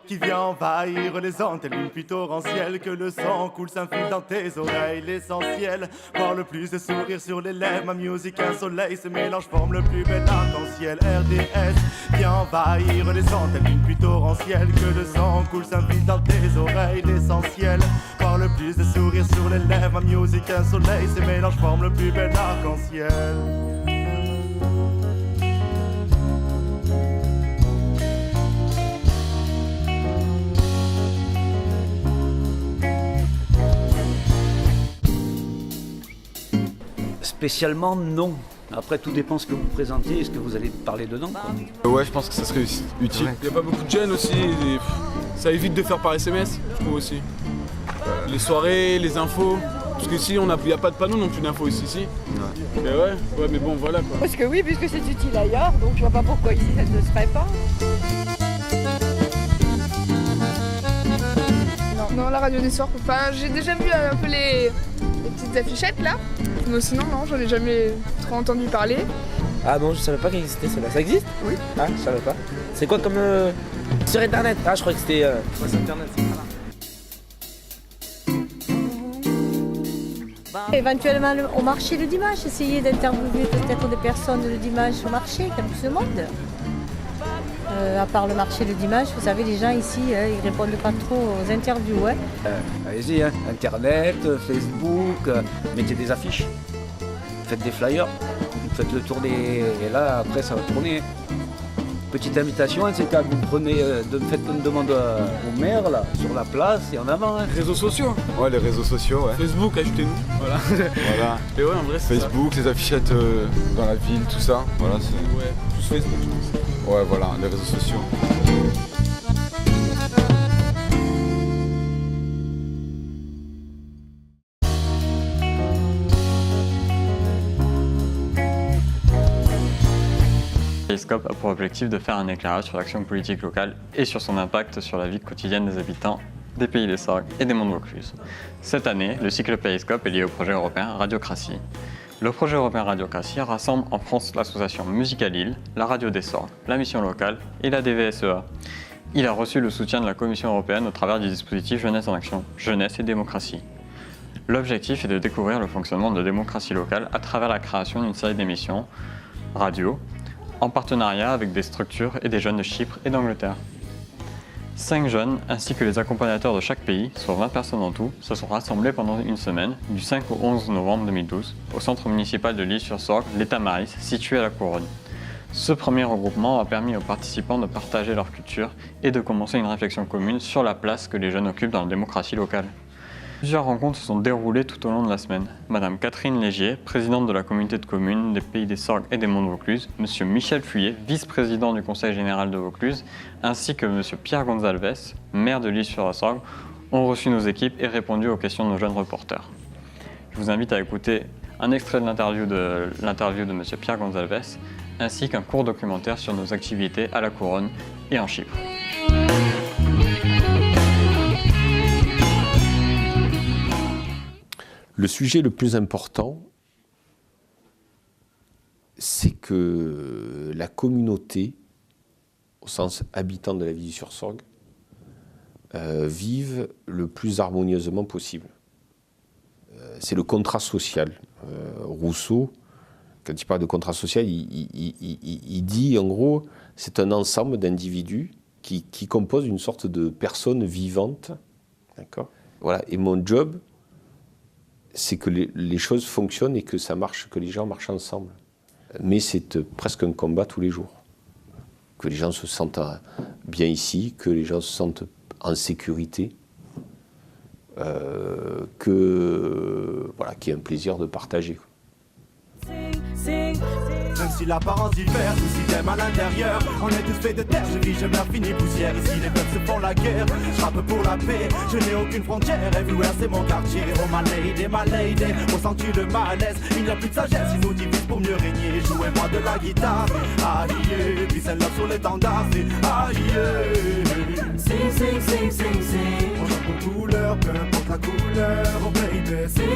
qui vient envahir les ondes, telle une pluie torrentielle, que le sang coule, s'infile dans tes oreilles. L'essentiel, voir le plus de sourires sur les lèvres, ma musique, un soleil, ce mélange forme le plus bel arc-en-ciel. RDS, vient envahir les ondes, telle une pluie torrentielle, que le sang coule, s'infile dans tes oreilles. L'essentiel, voir le plus de sourires sur les lèvres, ma musique, un soleil, ce mélange forme le plus bel arc-en-ciel. Spécialement, non. Après, tout dépend ce que vous présentez et ce que vous allez parler dedans, quoi. Ouais, je pense que ça serait utile. Il n'y a pas beaucoup de jeunes aussi, et ça évite de faire par SMS, je trouve aussi. Les soirées, les infos, parce que si il n'y a pas de panneau non plus d'infos ici. Ouais. Et ouais, mais bon, voilà quoi. Parce que oui, puisque c'est utile ailleurs, donc je vois pas pourquoi ici ça ne se ferait pas. Non, la radio des soirs, enfin, j'ai déjà vu un peu les petites affichettes là. Mais sinon, non, j'en ai jamais trop entendu parler. Ah non, je savais pas qu'il existait celle-là. Ça existe? Oui. Ah, je savais pas. C'est quoi comme... Sur internet? Ah, je croyais que c'était... Ouais, c'est internet, c'est voilà. Éventuellement au marché le dimanche, essayer d'interviewer peut-être des personnes le dimanche au marché, qu'il y a plus de monde. À part le marché le dimanche, vous savez, les gens ici, ils répondent pas trop aux interviews. Hein. Allez-y, hein. Internet, Facebook, mettez des affiches, faites des flyers, faites le tour des... Et là, après, ça va tourner. Petite invitation, hein, c'est quand vous prenez, faites une demande au maire, là, sur la place, et en avant. Hein. Réseaux sociaux. Ouais, les réseaux sociaux, ouais. Facebook, ajoutez-nous. Voilà. Voilà. Et ouais, en vrai, c'est Facebook, ça. les affichettes dans la ville, tout ça. Voilà, c'est... Ouais, plus Facebook, je pense. Ouais, voilà, les réseaux sociaux. Periscope a pour objectif de faire un éclairage sur l'action politique locale et sur son impact sur la vie quotidienne des habitants des Pays des Sorgues et des Monts de Vaucluse. Cette année, le cycle Periscope est lié au projet européen Radiocratie. Le projet européen Radiocratie rassemble en France l'association Musicalille, la Radio des Sorgues, la mission locale et la DVSEA. Il a reçu le soutien de la Commission européenne au travers du dispositif Jeunesse en Action, Jeunesse et Démocratie. L'objectif est de découvrir le fonctionnement de la démocratie locale à travers la création d'une série d'émissions radio, en partenariat avec des structures et des jeunes de Chypre et d'Angleterre. 5 jeunes, ainsi que les accompagnateurs de chaque pays, soit 20 personnes en tout, se sont rassemblés pendant une semaine, du 5 au 11 novembre 2012, au centre municipal de l'Île-sur-Sorgue, l'État Maris, situé à La Couronne. Ce premier regroupement a permis aux participants de partager leur culture et de commencer une réflexion commune sur la place que les jeunes occupent dans la démocratie locale. Plusieurs rencontres se sont déroulées tout au long de la semaine. Madame Catherine Légier, présidente de la communauté de communes des Pays des Sorgues et des Monts de Vaucluse, Monsieur Michel Fuyet, vice-président du Conseil général de Vaucluse, ainsi que Monsieur Pierre Gonzalves, maire de l'Île-sur-Sorgue, ont reçu nos équipes et répondu aux questions de nos jeunes reporters. Je vous invite à écouter un extrait de l'interview de Monsieur Pierre Gonzalves, ainsi qu'un court documentaire sur nos activités à La Couronne et en Chypre. Le sujet le plus important, c'est que la communauté, au sens habitant de la ville sur Sorgue, vive le plus harmonieusement possible. C'est le contrat social. Rousseau, quand il parle de contrat social, il dit en gros, c'est un ensemble d'individus qui composent une sorte de personne vivante. D'accord ? Voilà. Et mon job, c'est que les choses fonctionnent et que ça marche, que les gens marchent ensemble. Mais c'est presque un combat tous les jours. Que les gens se sentent bien ici, que les gens se sentent en sécurité, qu'il y ait un plaisir de partager. Même si l'apparence diffère, tout si t'aimes à l'intérieur. On est tous faits de terre, je vis, je meurs, fini poussière. Ici les peuples se font la guerre, je rappe pour la paix. Je n'ai aucune frontière, everywhere c'est mon quartier. Oh my lady, ressens-tu le malaise? Il n'y a plus de sagesse, ils nous divisent pour mieux régner. Jouez-moi de la guitare, aïe, puis c'est love sur l'étendard, c'est aïe. Sing. On chante pour couleur, peu importe la couleur, oh baby. Sing.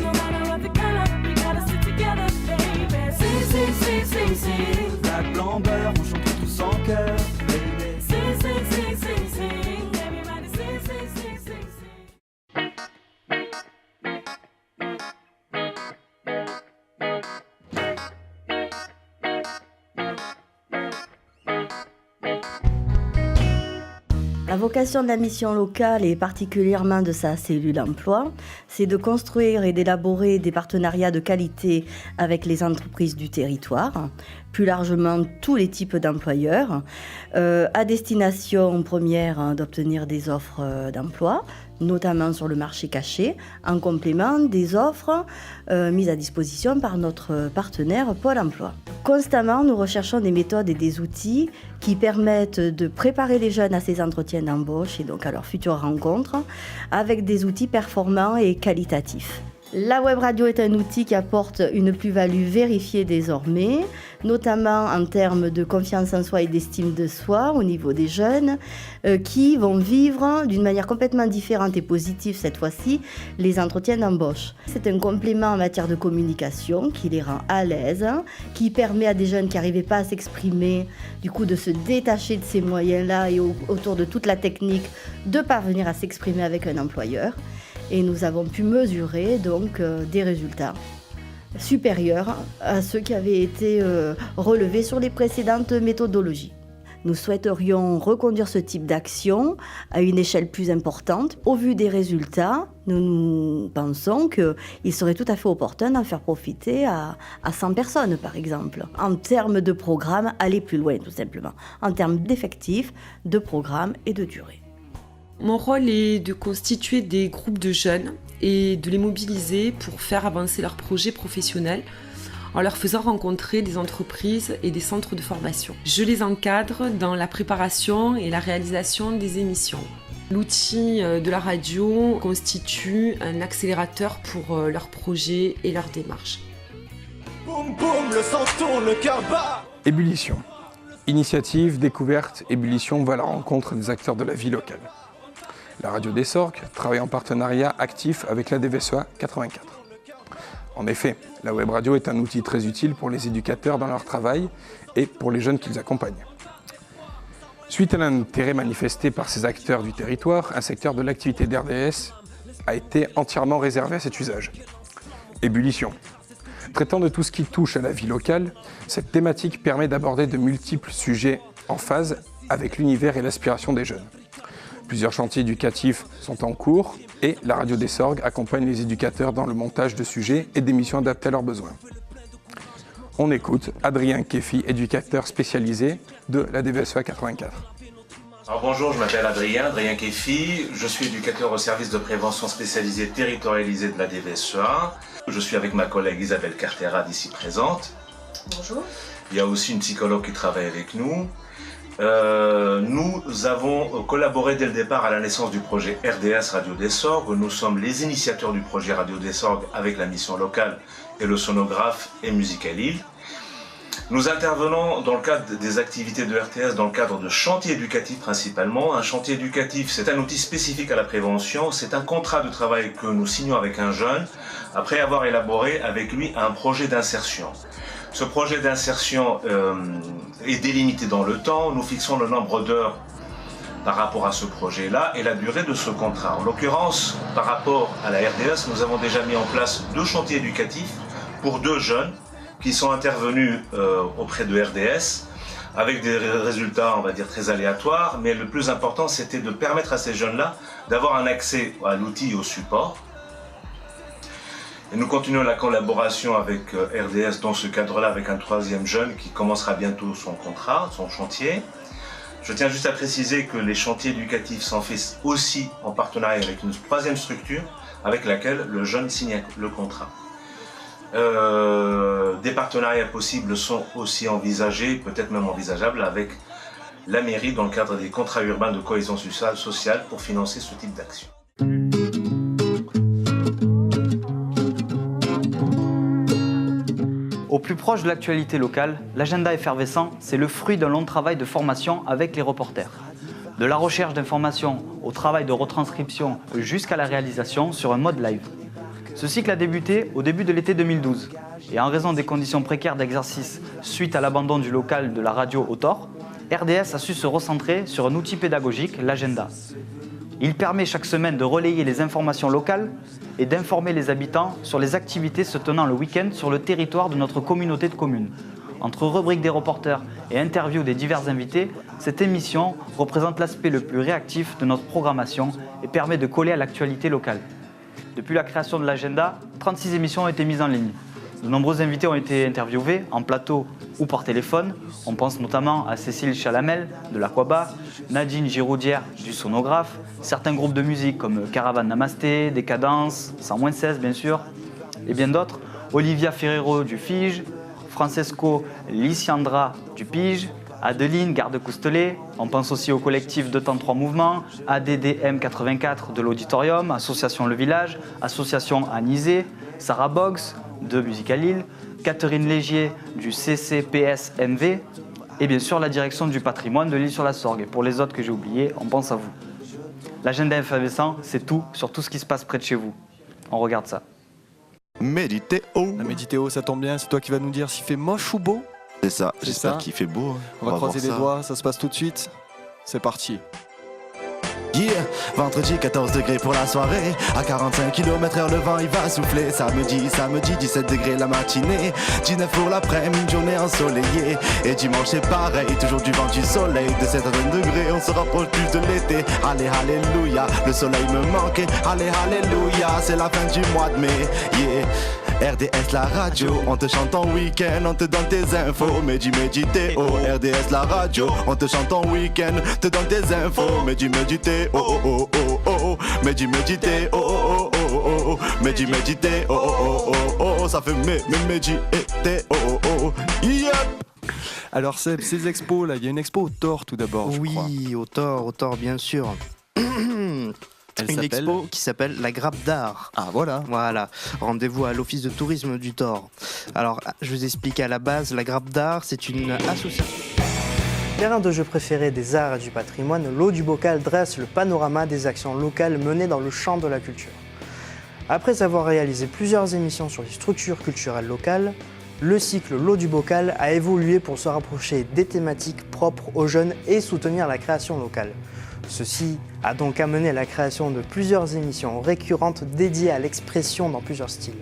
No matter what the color, we gotta stick together, baby. Sing. Black, blanc, beurre, on chante tous en cœur, baby. Sing. La vocation de la mission locale et particulièrement de sa cellule emploi, c'est de construire et d'élaborer des partenariats de qualité avec les entreprises du territoire, plus largement tous les types d'employeurs, à destination première d'obtenir des offres d'emploi, notamment sur le marché caché, en complément des offres mises à disposition par notre partenaire Pôle emploi. Constamment, nous recherchons des méthodes et des outils qui permettent de préparer les jeunes à ces entretiens d'embauche et donc à leurs futures rencontres avec des outils performants et qualitatifs. La web radio est un outil qui apporte une plus-value vérifiée désormais, notamment en termes de confiance en soi et d'estime de soi au niveau des jeunes qui vont vivre d'une manière complètement différente et positive cette fois-ci les entretiens d'embauche. C'est un complément en matière de communication qui les rend à l'aise, qui permet à des jeunes qui n'arrivaient pas à s'exprimer, du coup de se détacher de ces moyens-là et autour de toute la technique, de parvenir à s'exprimer avec un employeur. Et nous avons pu mesurer donc des résultats supérieurs à ceux qui avaient été relevés sur les précédentes méthodologies. Nous souhaiterions reconduire ce type d'action à une échelle plus importante. Au vu des résultats, nous pensons qu'il serait tout à fait opportun d'en faire profiter à 100 personnes, par exemple. En termes de programme, aller plus loin, tout simplement. En termes d'effectifs, de programme et de durée. Mon rôle est de constituer des groupes de jeunes et de les mobiliser pour faire avancer leurs projets professionnels en leur faisant rencontrer des entreprises et des centres de formation. Je les encadre dans la préparation et la réalisation des émissions. L'outil de la radio constitue un accélérateur pour leurs projets et leurs démarches. Boum boum, le sang tourne, le cœur bat. Ébullition. Initiative, découverte, ébullition va à la rencontre des acteurs de la vie locale. La radio des Sorgues travaille en partenariat actif avec la DVSEA 84. En effet, la web radio est un outil très utile pour les éducateurs dans leur travail et pour les jeunes qu'ils accompagnent. Suite à l'intérêt manifesté par ces acteurs du territoire, un secteur de l'activité d'RDS a été entièrement réservé à cet usage. Ébullition. Traitant de tout ce qui touche à la vie locale, cette thématique permet d'aborder de multiples sujets en phase avec l'univers et l'aspiration des jeunes. Plusieurs chantiers éducatifs sont en cours et la radio des Sorgues accompagne les éducateurs dans le montage de sujets et d'émissions adaptées à leurs besoins. On écoute Adrien Kéfi, éducateur spécialisé de la DVSEA 84. Alors bonjour, je m'appelle Adrien Kéfi, je suis éducateur au service de prévention spécialisé territorialisé de la DVSEA. Je suis avec ma collègue Isabelle Carterade ici présente. Bonjour. Il y a aussi une psychologue qui travaille avec nous. Nous avons collaboré dès le départ à la naissance du projet RDS Radio des Sorgues. Nous sommes les initiateurs du projet Radio des Sorgues avec la mission locale et le sonographe et Musical-Île. Nous intervenons dans le cadre des activités de RTS dans le cadre de chantiers éducatifs principalement. Un chantier éducatif, c'est un outil spécifique à la prévention. C'est un contrat de travail que nous signons avec un jeune après avoir élaboré avec lui un projet d'insertion. Ce projet d'insertion est délimité dans le temps. Nous fixons le nombre d'heures par rapport à ce projet-là et la durée de ce contrat. En l'occurrence, par rapport à la RDS, nous avons déjà mis en place 2 chantiers éducatifs pour 2 jeunes qui sont intervenus auprès de RDS avec des résultats, on va dire, très aléatoires. Mais le plus important, c'était de permettre à ces jeunes-là d'avoir un accès à l'outil et au support. Et nous continuons la collaboration avec RDS dans ce cadre-là avec un 3e jeune qui commencera bientôt son contrat, son chantier. Je tiens juste à préciser que les chantiers éducatifs sont faits aussi en partenariat avec une 3e structure avec laquelle le jeune signe le contrat. Des partenariats possibles sont aussi envisagés, peut-être même envisageables, avec la mairie dans le cadre des contrats urbains de cohésion sociale pour financer ce type d'action. Au plus proche de l'actualité locale, l'agenda effervescent, c'est le fruit d'un long travail de formation avec les reporters. De la recherche d'informations au travail de retranscription jusqu'à la réalisation sur un mode live. Ce cycle a débuté au début de l'été 2012 et en raison des conditions précaires d'exercice suite à l'abandon du local de la radio au Thor, RDS a su se recentrer sur un outil pédagogique, l'agenda. Il permet chaque semaine de relayer les informations locales et d'informer les habitants sur les activités se tenant le week-end sur le territoire de notre communauté de communes, Entre rubrique des reporters et interviews des divers invités, cette émission représente l'aspect le plus réactif de notre programmation et permet de coller à l'actualité locale. Depuis la création de l'agenda, 36 émissions ont été mises en ligne. De nombreux invités ont été interviewés en plateau ou par téléphone. On pense notamment à Cécile Chalamel de l'Aquaba, Nadine Giroudière du Sonographe, certains groupes de musique comme Caravane Namasté, Décadence, 100-16 bien sûr, et bien d'autres. Olivia Ferrero du Fige, Francesco Liciandra du Pige, Adeline Garde-Coustelet, on pense aussi au collectif de temps 3 mouvements, ADDM 84 de l'Auditorium, Association Le Village, Association Anisée, Sarah Boggs de Musique à Lille, Catherine Légier du CCPS-MV et bien sûr la direction du patrimoine de l'Île-sur-la-Sorgue. Et pour les autres que j'ai oubliés, on pense à vous. L'agenda effervescent, c'est tout sur tout ce qui se passe près de chez vous. On regarde ça. Méditéo. La Méditéo, ça tombe bien, c'est toi qui vas nous dire s'il fait moche ou beau. C'est ça, j'espère qu'il fait beau. On va croiser les doigts, ça se passe tout de suite. C'est parti. Yeah, vendredi 14 degrés pour la soirée. À 45 km/h le vent il va souffler. Samedi 17 degrés la matinée. 19 pour l'après-midi, une journée ensoleillée. Et dimanche c'est pareil, toujours du vent, du soleil. De 7 à 20 degrés, on se rapproche plus de l'été. Allez, alléluia, le soleil me manque. Allez, alléluia, c'est la fin du mois de mai. Yeah. RDS la radio, on te chante en week-end, on te donne tes infos. Méditéo, RDS la radio, on te chante en week-end, te donne tes infos. Méditéo, oh oh oh oh, Méditéo, oh oh oh oh, Méditéo, oh oh oh oh, ça fait Méditéo, oh oh, yep. Alors Seb, ces expos là, il y a une expo au Thor tout d'abord. Oui, au Thor bien sûr. Une expo qui s'appelle la Grappe d'Art. Ah voilà. Voilà. Rendez-vous à l'office de tourisme du Thor. Alors, je vous explique à la base, la Grappe d'Art, c'est une association. Terrain de jeu préféré des arts et du patrimoine, l'eau du bocal dresse le panorama des actions locales menées dans le champ de la culture. Après avoir réalisé plusieurs émissions sur les structures culturelles locales, le cycle L'eau du bocal a évolué pour se rapprocher des thématiques propres aux jeunes et soutenir la création locale. Ceci a donc amené à la création de plusieurs émissions récurrentes dédiées à l'expression dans plusieurs styles.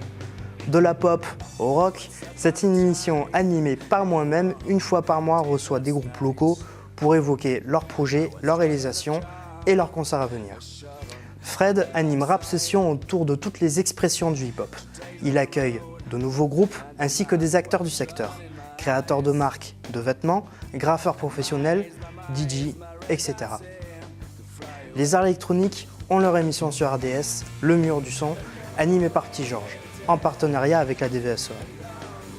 De la pop au rock, cette émission animée par moi-même, une fois par mois, reçoit des groupes locaux pour évoquer leurs projets, leurs réalisations et leurs concerts à venir. Fred anime Rap Session autour de toutes les expressions du hip-hop. Il accueille de nouveaux groupes ainsi que des acteurs du secteur, créateurs de marques de vêtements, graffeurs professionnels, DJ, etc. Les arts électroniques ont leur émission sur RDS, Le Mur du Son, animé par Petit Georges, en partenariat avec la DVSE.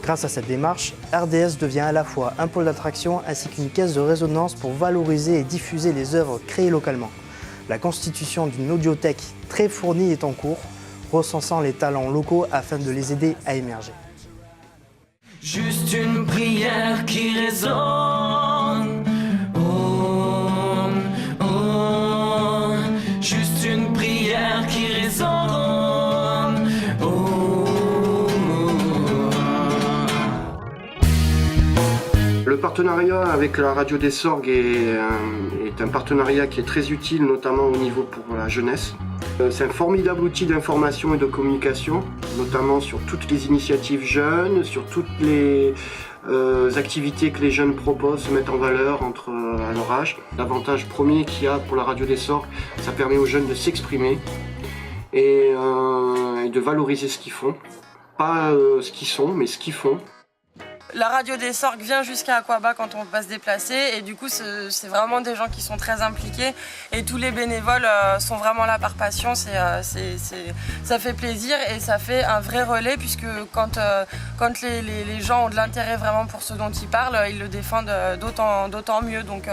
Grâce à cette démarche, RDS devient à la fois un pôle d'attraction ainsi qu'une caisse de résonance pour valoriser et diffuser les œuvres créées localement. La constitution d'une audiothèque très fournie est en cours, recensant les talents locaux afin de les aider à émerger. Juste une prière qui résonne. Juste une prière qui résonne. Le partenariat avec la radio des Sorgues est un partenariat qui est très utile, notamment au niveau pour la jeunesse. C'est un formidable outil d'information et de communication, notamment sur toutes les initiatives jeunes, sur toutes les activités que les jeunes proposent, se mettent en valeur à leur âge. L'avantage premier qu'il y a pour la radio des Sorgues, ça permet aux jeunes de s'exprimer et de valoriser ce qu'ils font. Pas ce qu'ils sont, mais ce qu'ils font. La radio des Sorgues vient jusqu'à Aquaba quand on va se déplacer et du coup c'est vraiment des gens qui sont très impliqués et tous les bénévoles sont vraiment là par passion, ça fait plaisir et ça fait un vrai relais puisque quand les gens ont de l'intérêt vraiment pour ce dont ils parlent, ils le défendent d'autant mieux. Donc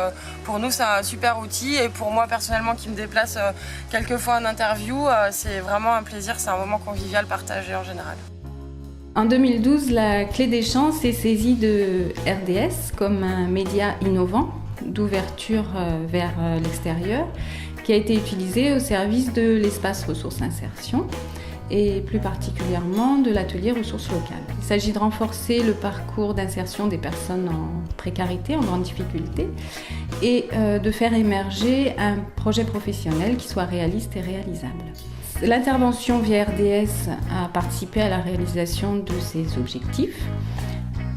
pour nous c'est un super outil et pour moi personnellement qui me déplace quelques fois en interview, c'est vraiment un plaisir, c'est un moment convivial partagé en général. En 2012, la Clé des Champs s'est saisie de RDS comme un média innovant d'ouverture vers l'extérieur qui a été utilisé au service de l'espace ressources insertion et plus particulièrement de l'atelier ressources locales. Il s'agit de renforcer le parcours d'insertion des personnes en précarité, en grande difficulté et de faire émerger un projet professionnel qui soit réaliste et réalisable. L'intervention via RDS a participé à la réalisation de ces objectifs.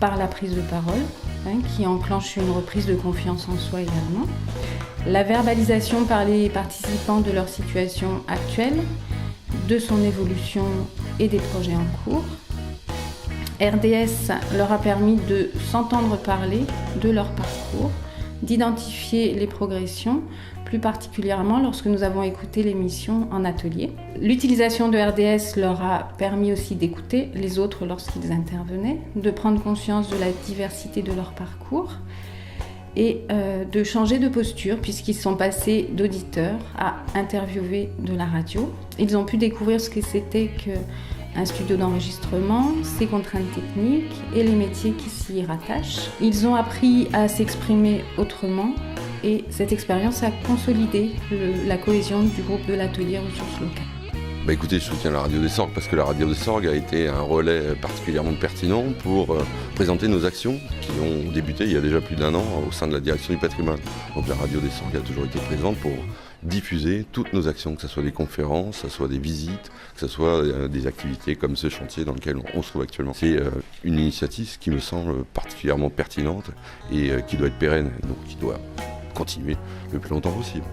par la prise de parole, qui enclenche une reprise de confiance en soi également. La verbalisation par les participants de leur situation actuelle, de son évolution et des projets en cours. RDS leur a permis de s'entendre parler de leur parcours, d'identifier les progressions, plus particulièrement lorsque nous avons écouté l'émission en atelier. L'utilisation de RDS leur a permis aussi d'écouter les autres lorsqu'ils intervenaient, de prendre conscience de la diversité de leur parcours et de changer de posture puisqu'ils sont passés d'auditeurs à interviewer de la radio. Ils ont pu découvrir ce que c'était qu'un studio d'enregistrement, ses contraintes techniques et les métiers qui s'y rattachent. Ils ont appris à s'exprimer autrement et cette expérience a consolidé la cohésion du groupe de l'atelier ressources locales. Écoutez, je soutiens la radio des Sorgues parce que la radio des Sorgues a été un relais particulièrement pertinent pour présenter nos actions qui ont débuté il y a déjà plus d'1 an au sein de la direction du patrimoine. Donc la radio des Sorgues a toujours été présente pour diffuser toutes nos actions, que ce soit des conférences, que ce soit des visites, que ce soit des activités comme ce chantier dans lequel on se trouve actuellement. C'est une initiative qui me semble particulièrement pertinente et qui doit être pérenne, donc qui doit continuer le plus longtemps possible.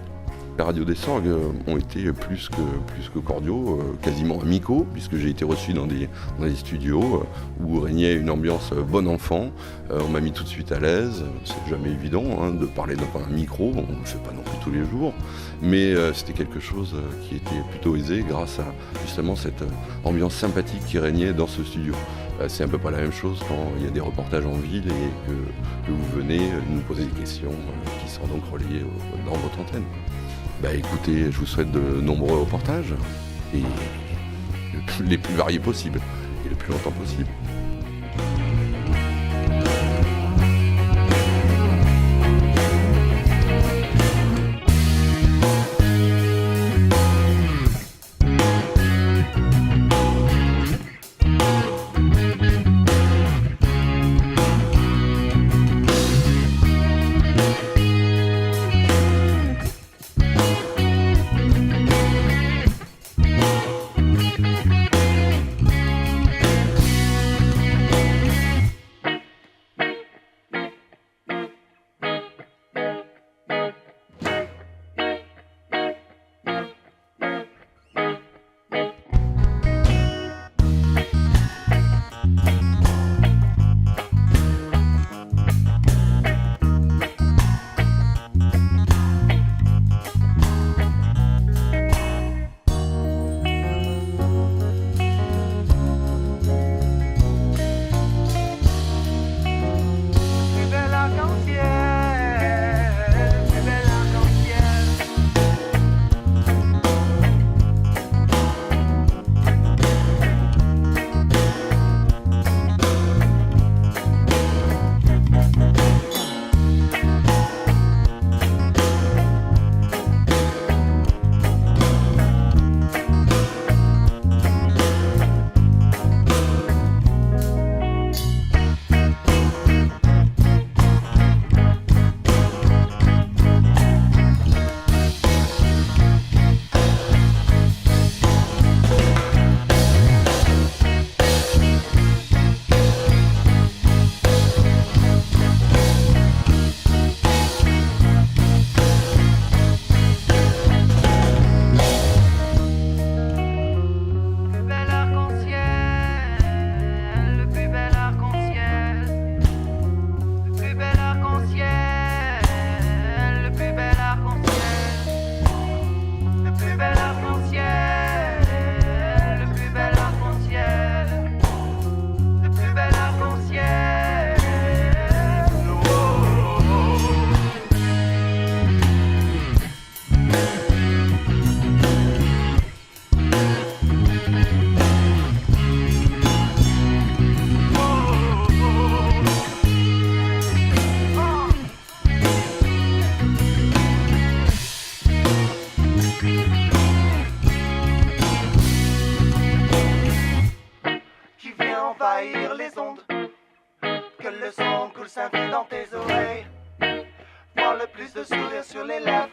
Les radios des Sorgues ont été plus que cordiaux, quasiment amicaux, puisque j'ai été reçu dans des studios où régnait une ambiance bon enfant. On m'a mis tout de suite à l'aise. C'est jamais évident de parler devant un micro, on ne le fait pas non plus tous les jours, mais c'était quelque chose qui était plutôt aisé grâce à justement cette ambiance sympathique qui régnait dans ce studio. C'est un peu pas la même chose quand il y a des reportages en ville et que vous venez nous poser des questions qui sont donc relayées dans votre antenne. Écoutez, je vous souhaite de nombreux reportages et les plus variés possibles et le plus longtemps possible. le son coule, s'infile dans tes oreilles. Voir le plus de sourires sur les lèvres.